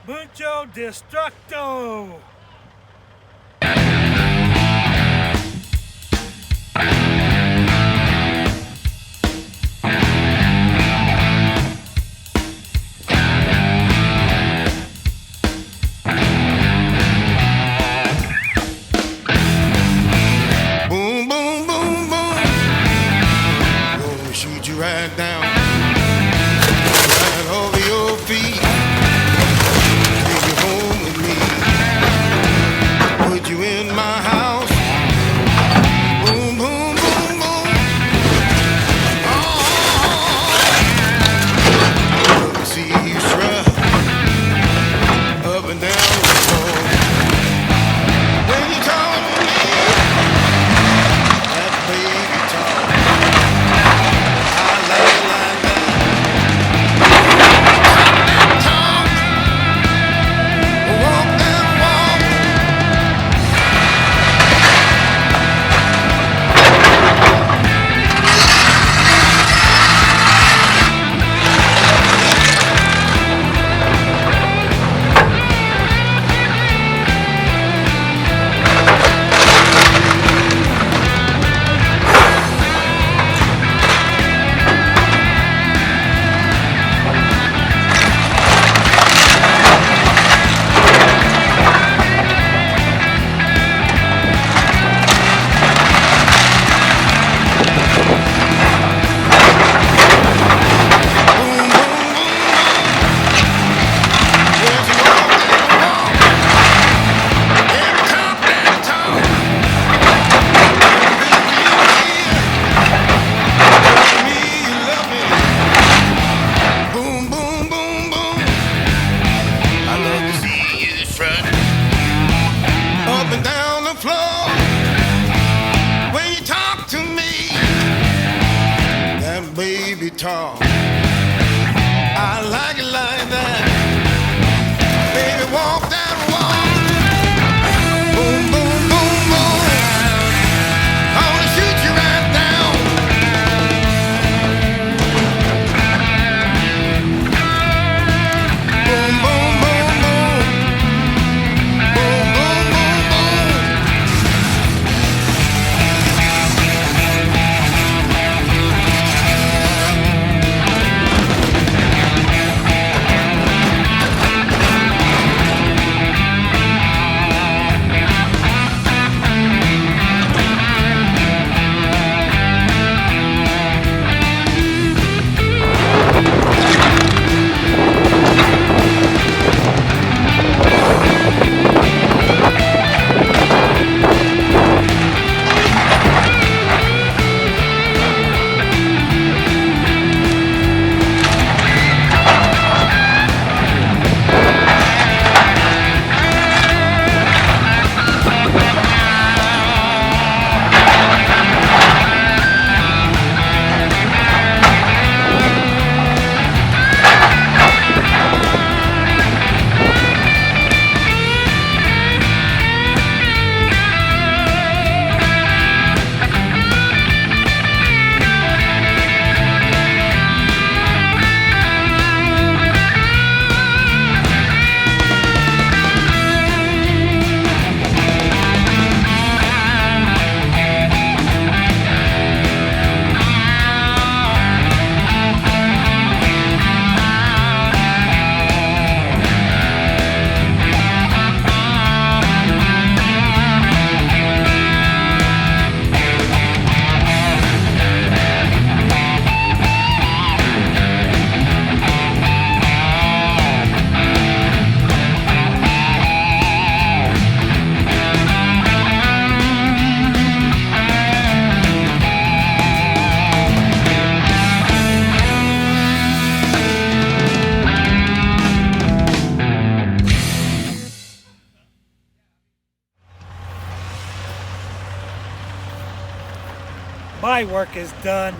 Mucho destructo! Boom, boom, boom, boom. Gonna shoot you right down, right over your feet. Take you home with me. Put you in my house. Boom, boom, boom, boom. Oh, see you strut up and down the floor. When you talk to me, that baby talk, I like it like that. Talk, walk that walk. Up and down the floor. When you talk to me, that baby talk, I like it like that. Baby, walk that walk. Boom, boom, boom, boom. I wanna shoot you right down. Boom, boom, boom, boom. Boom, boom, boom, boom. My work is done.